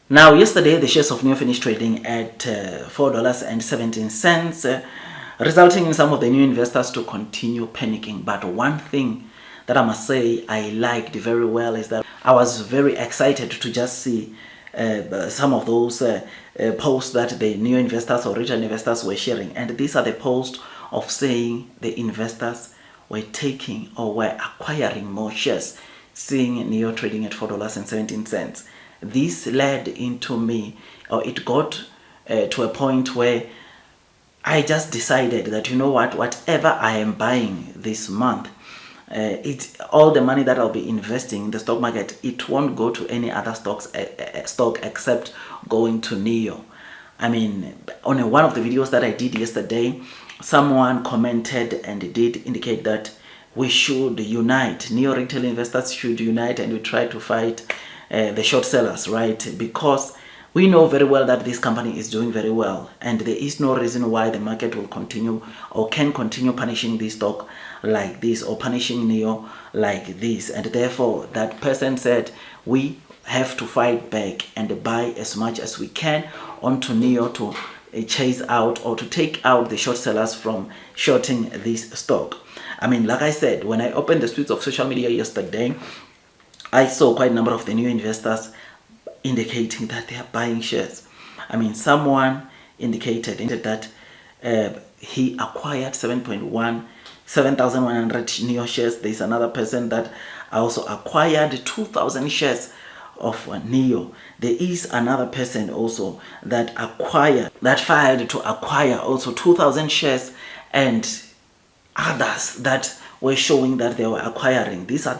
Now, yesterday, the shares of Nio finished trading at $4.17, resulting in some of the new investors to continue panicking. But one thing that I must say I liked very well is that I was very excited to just see some of those posts that the new investors or retail investors were sharing. And these are the posts of saying the investors were taking or were acquiring more shares, seeing Nio trading at $4.17. This led into me, or it got to a point where I just decided that, you know what, whatever I am buying this month, it's all the money that I'll be investing in the stock market, it won't go to any other stock except going to Nio. I mean, on one of the videos that I did yesterday, someone commented and did indicate that we should unite. Nio retail investors should unite and we try to fight the short sellers, right? Because we know very well that this company is doing very well, and there is no reason why the market will continue or can continue punishing this stock like this or punishing Nio like this. And therefore, that person said we have to fight back and buy as much as we can onto Nio to chase out or to take out the short sellers from shorting this stock. I mean, like I said, when I opened the streets of social media yesterday, I saw quite a number of the new investors indicating that they are buying shares. I mean, someone indicated that he acquired 7,100 Nio shares. There's another person that also acquired 2,000 shares of Nio. There is another person also that filed to acquire also 2,000 shares, and others that were showing that they were acquiring. These are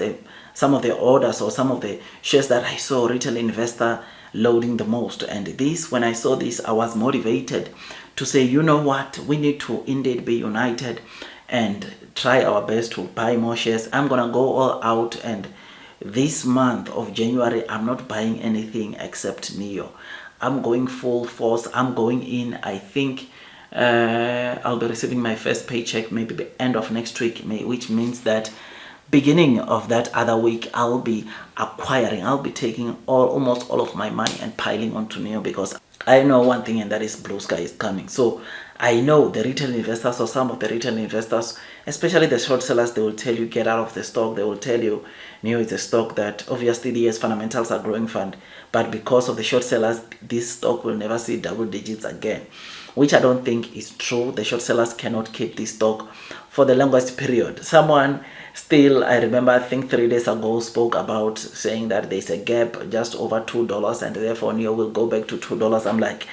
some of the orders or some of the shares that I saw retail investor loading the most. And this, when I saw this, I was motivated to say, you know what, we need to indeed be united and try our best to buy more shares. I'm gonna go all out, and this month of January, I'm not buying anything except Nio. I'm going full force. I'm going in. I think I'll be receiving my first paycheck maybe the end of next week, which means that beginning of that other week, I'll be acquiring. I'll be taking almost all of my money and piling onto Nio, because I know one thing, and that is blue sky is coming. So I know the retail investors, or some of the retail investors, especially the short sellers, they will tell you get out of the stock. They will tell you Nio is a stock that obviously the fundamentals are growing fund, but because of the short sellers, this stock will never see double digits again, which I don't think is true. The short sellers cannot keep this stock for the longest period. Someone still, I remember, I think 3 days ago, spoke about saying that there's a gap just over $2 and therefore Nio will go back to $2. I'm like,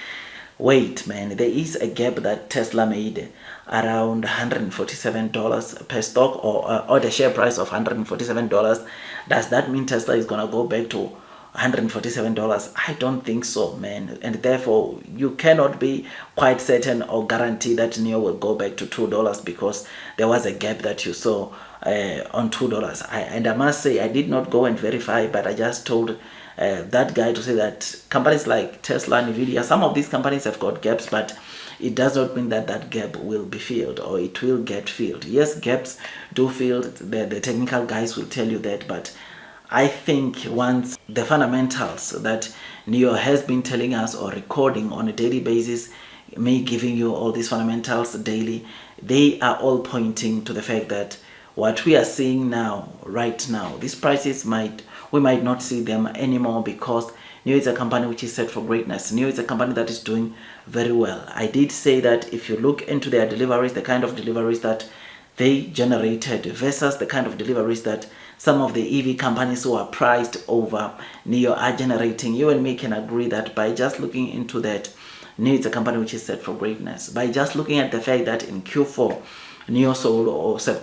wait, man, there is a gap that Tesla made around $147 per stock, or the share price of $147. Does that mean Tesla is gonna go back to $147? I don't think so, man. And therefore you cannot be quite certain or guarantee that Nio will go back to $2, because there was a gap that you saw on $2. And I must say, I did not go and verify, but I just told that guy to say that companies like Tesla, Nvidia, some of these companies have got gaps, but it does not mean that that gap will be filled or it will get filled. Yes, gaps do fill. The technical guys will tell you that, but I think once the fundamentals that Nio has been telling us or recording on a daily basis, me giving you all these fundamentals daily, they are all pointing to the fact that what we are seeing now, right now, these prices we might not see them anymore, because Nio is a company which is set for greatness. Nio is a company that is doing very well. I did say that if you look into their deliveries, the kind of deliveries that they generated versus the kind of deliveries that some of the EV companies who are priced over Nio are generating, you and me can agree that by just looking into that, Nio is a company which is set for greatness. By just looking at the fact that in Q4, Nio sold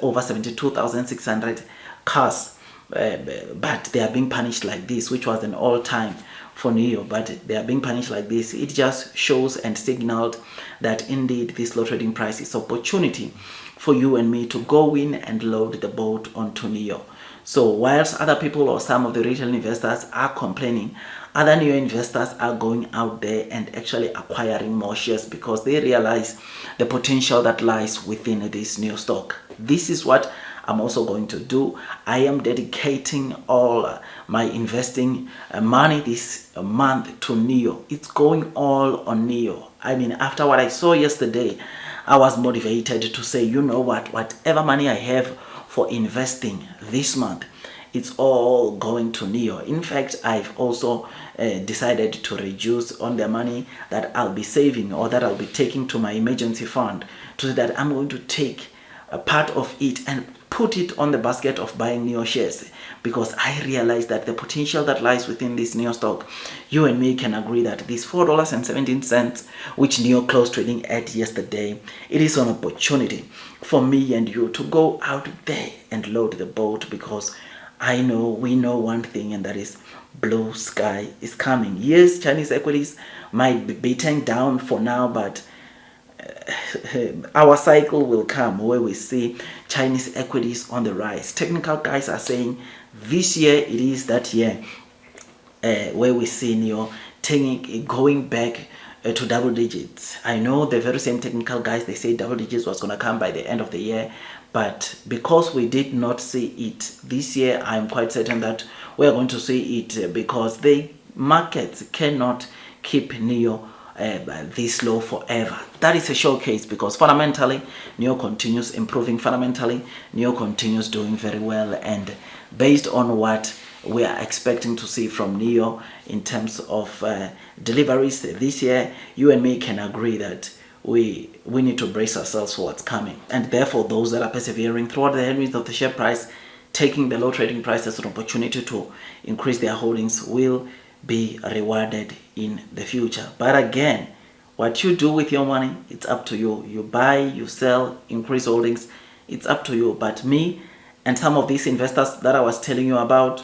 over 72,600 cars, but they are being punished like this, which was an all-time for Nio, but they are being punished like this. It just shows and signaled that indeed this low trading price is opportunity for you and me to go in and load the boat onto Nio. So whilst other people or some of the retail investors are complaining, other Nio investors are going out there and actually acquiring more shares, because they realize the potential that lies within this Nio stock. This is what I'm also going to do. I am dedicating all my investing money this month to Nio. It's going all on Nio. I mean, after what I saw yesterday, I was motivated to say, you know what, whatever money I have for investing this month, it's all going to Nio. In fact, I've also decided to reduce on the money that I'll be saving or that I'll be taking to my emergency fund, to say that I'm going to take a part of it and put it on the basket of buying Nio shares, because I realize that the potential that lies within this Nio stock, you and me can agree that this $4.17, which Nio closed trading at yesterday, it is an opportunity for me and you to go out there and load the boat, because we know one thing, and that is blue sky is coming. Yes, Chinese equities might be beaten down for now, but our cycle will come where we see Chinese equities on the rise. Technical guys are saying this year it is that year where we see Nio going back to double digits. I know the very same technical guys, they say double digits was going to come by the end of the year, but because we did not see it this year, I'm quite certain that we are going to see it, because the markets cannot keep Nio this low forever. That is a showcase, because fundamentally Nio continues improving, fundamentally Nio continues doing very well, and based on what we are expecting to see from Nio in terms of deliveries this year, you and me can agree that we need to brace ourselves for what's coming. And therefore, those that are persevering throughout the headwinds of the share price, taking the low trading price as an opportunity to increase their holdings, will be rewarded in the future. But again, what you do with your money, it's up to you. You buy, you sell, increase holdings, it's up to you. But me and some of these investors that I was telling you about,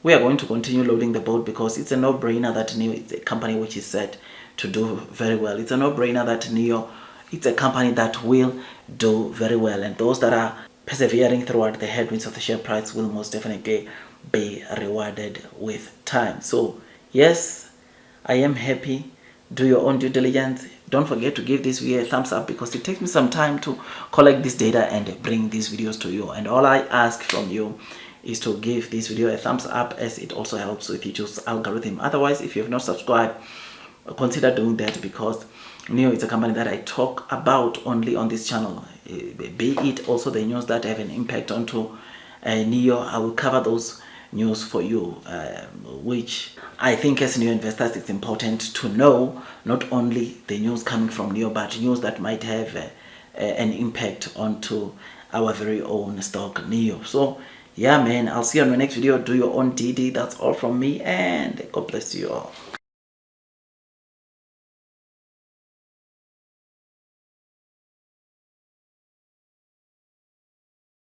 we are going to continue loading the boat, because it's a no-brainer that Nio is a company which is set to do very well. It's a no-brainer that Nio, it's a company that will do very well, and those that are persevering throughout the headwinds of the share price will most definitely be rewarded with time. So yes, I am happy. Do your own due diligence. Don't forget to give this video a thumbs up, because it takes me some time to collect this data and bring these videos to you, and all I ask from you is to give this video a thumbs up, as it also helps with YouTube's algorithm. Otherwise, if you have not subscribed, consider doing that, because Nio is a company that I talk about only on this channel, be it also the news that have an impact onto Nio. I will cover those news for you, which I think as Nio investors it's important to know, not only the news coming from Nio, but news that might have an impact onto our very own stock Nio. So yeah, man, I'll see you on the next video. Do your own DD. That's all from me, and God bless you all.